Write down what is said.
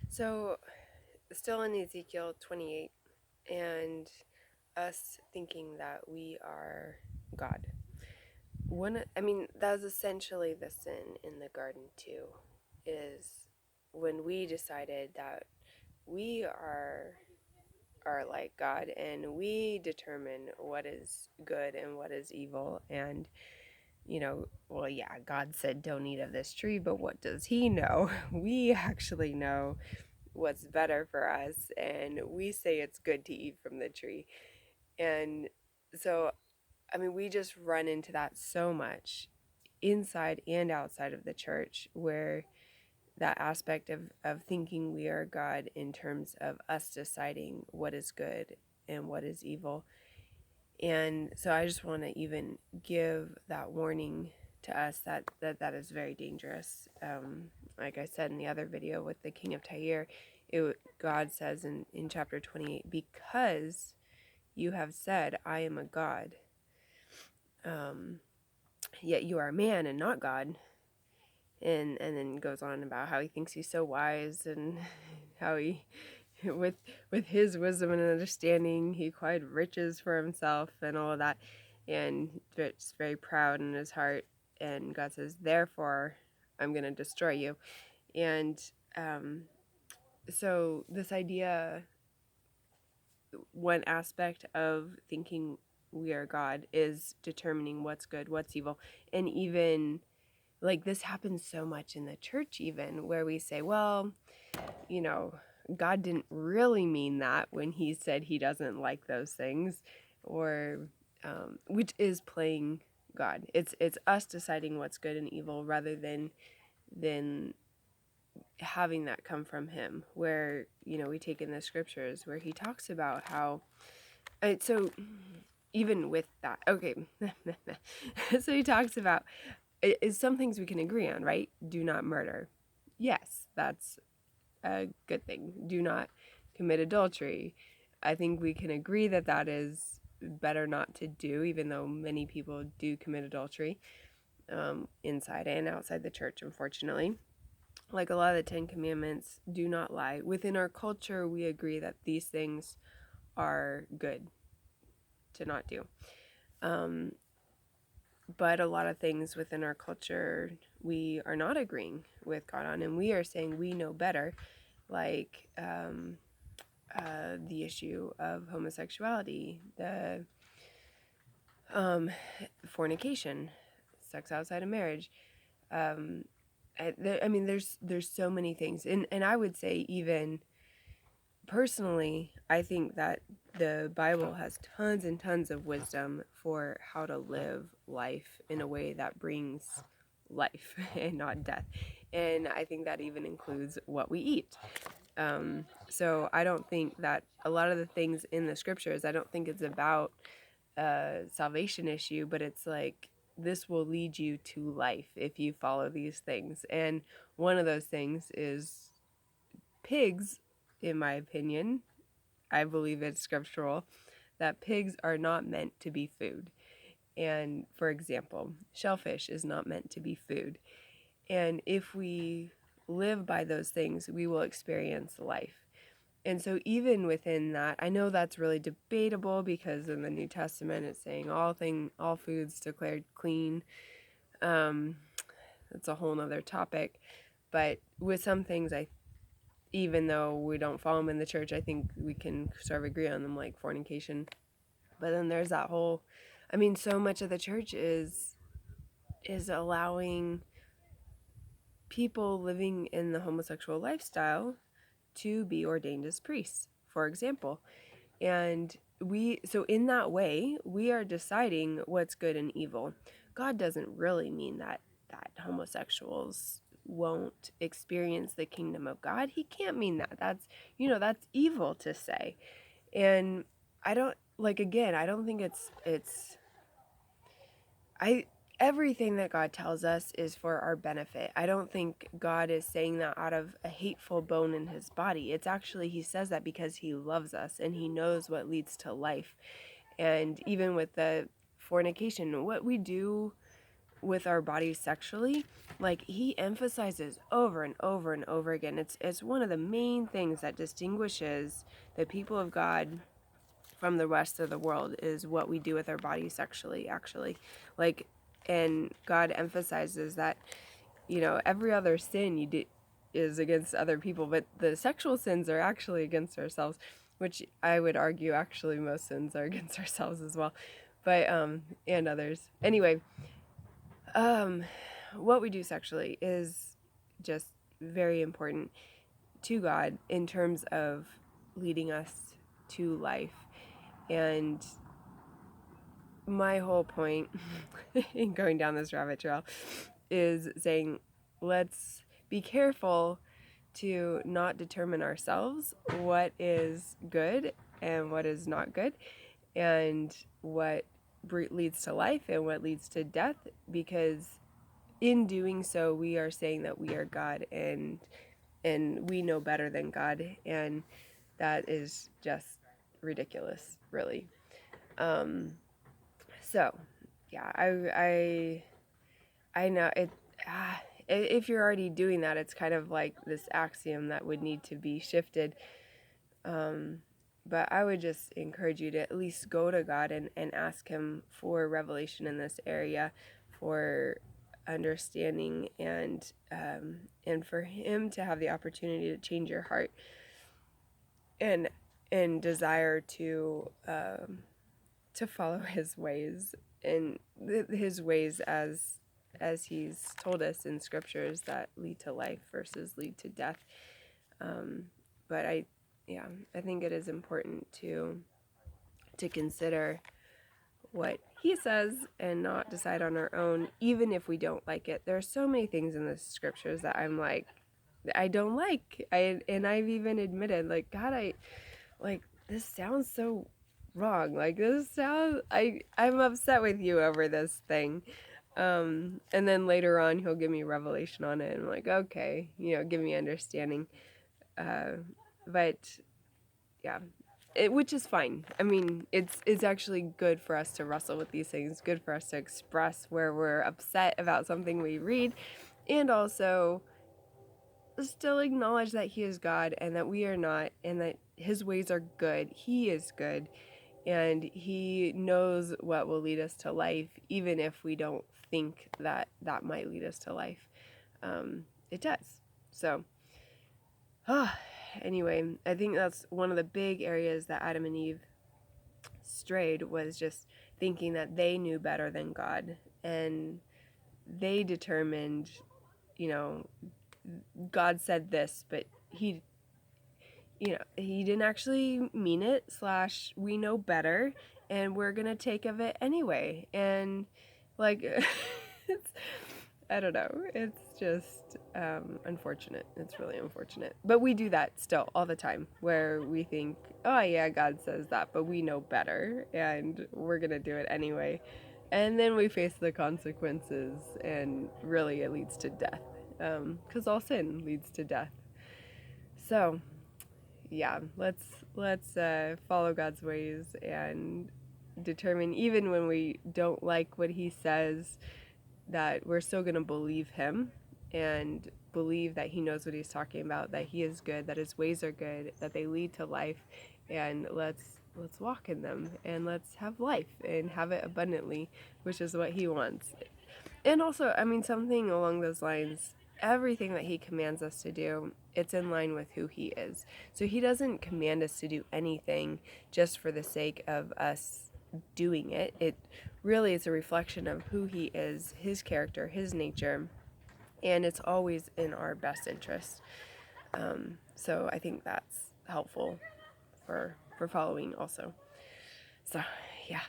So, still in Ezekiel 28, and us thinking that we are God. That's essentially the sin in the garden, too, is when we decided that we are like God and we determine what is good and what is evil. And, well, yeah, God said don't eat of this tree, but what does he know? We actually know what's better for us, and we say it's good to eat from the tree. And so, we just run into that so much inside and outside of the church, where that aspect of thinking we are God in terms of us deciding what is good and what is evil. And so I just want to even give that warning to us that is very dangerous. Like I said in the other video with the king of Tyre, God says in chapter 28, because you have said, I am a God, yet you are a man and not God. And then goes on about how he thinks he's so wise, and how he with his wisdom and understanding he acquired riches for himself and all of that, and it's very proud in his heart. And God says, therefore I'm going to destroy you. And so this idea, one aspect of thinking we are God, is determining what's good, what's evil. And even like this happens so much in the church, even where we say, well, God didn't really mean that when he said he doesn't like those things, or which is playing God. It's us deciding what's good and evil rather than having that come from him. Where we take in the scriptures where he talks about how. So even with that, okay, so he talks about is some things we can agree on, right? Do not murder. Yes, that's a good thing. Do not commit adultery. I think we can agree that that is better not to do, even though many people do commit adultery, inside and outside the church, unfortunately. Like a lot of the 10 Commandments, do not lie. Within our culture, we agree that these things are good to not do. But a lot of things within our culture we are not agreeing with God on, and we are saying we know better, like the issue of homosexuality, the fornication, sex outside of marriage. There's so many things, and I would say, even personally, I think that the Bible has tons and tons of wisdom for how to live life in a way that brings life and not death. And I think that even includes what we eat. So I don't think that a lot of the things in the scriptures, I don't think it's about a salvation issue, but it's like, this will lead you to life if you follow these things. And one of those things is pigs, in my opinion. I believe it's scriptural that pigs are not meant to be food. And for example, shellfish is not meant to be food. And if we live by those things, we will experience life. And so even within that, I know that's really debatable, because in the New Testament it's saying all foods declared clean. That's a whole nother topic. But with some things, even though we don't follow them in the church, I think we can sort of agree on them, like fornication. But then there's that whole, so much of the church is allowing people living in the homosexual lifestyle to be ordained as priests, for example. And so in that way, we are deciding what's good and evil. God doesn't really mean that homosexuals won't experience the kingdom of God. He can't mean that. That's evil to say. And I don't, again, I don't think everything that God tells us is for our benefit. I don't think God is saying that out of a hateful bone in his body. It's actually, he says that because he loves us and he knows what leads to life. And even with the fornication, what we do with our bodies sexually, like he emphasizes over and over and over again. It's one of the main things that distinguishes the people of God from the rest of the world is what we do with our bodies sexually, actually. Like, and God emphasizes that, every other sin you do is against other people, but the sexual sins are actually against ourselves, which I would argue actually most sins are against ourselves as well, but and others. Anyway, what we do sexually is just very important to God in terms of leading us to life. And my whole point in going down this rabbit trail is saying, let's be careful to not determine ourselves what is good and what is not good, and what leads to life and what leads to death, because in doing so we are saying that we are God, and we know better than God, and that is just ridiculous, really. So yeah, I know it. If you're already doing that, it's kind of like this axiom that would need to be shifted. But I would just encourage you to at least go to God and ask him for revelation in this area, for understanding, and for him to have the opportunity to change your heart, and desire to follow his ways, and his ways as he's told us in scriptures, that lead to life versus lead to death. But I think it is important to consider what he says and not decide on our own, even if we don't like it. There are so many things in the scriptures that I'm like, I don't like. And I've even admitted, like, God, this sounds so wrong. Like, this sounds, I'm upset with you over this thing. And then later on, he'll give me revelation on it. And I'm like, okay, give me understanding. But yeah, which is fine. I mean, it's actually good for us to wrestle with these things, good for us to express where we're upset about something we read, and also still acknowledge that he is God and that we are not, and that his ways are good. He is good, and he knows what will lead us to life, even if we don't think that might lead us to life. It does. So, anyway, I think that's one of the big areas that Adam and Eve strayed, was just thinking that they knew better than God, and they determined, God said this, but he didn't actually mean it, / we know better, and we're gonna take of it anyway. And like, I don't know, it's just unfortunate. It's really unfortunate, but we do that still all the time, where we think, oh yeah, God says that, but we know better and we're gonna do it anyway, and then we face the consequences, and really it leads to death, because all sin leads to death. So yeah, let's follow God's ways and determine, even when we don't like what he says, that we're still going to believe him, and believe that he knows what he's talking about, that he is good, that his ways are good, that they lead to life, and let's walk in them, and let's have life and have it abundantly, which is what he wants. And also, I mean, something along those lines, everything that he commands us to do, it's in line with who he is. So he doesn't command us to do anything just for the sake of us doing it. It really is a reflection of who he is, his character, his nature, and it's always in our best interest. So I think that's helpful for following also. So yeah,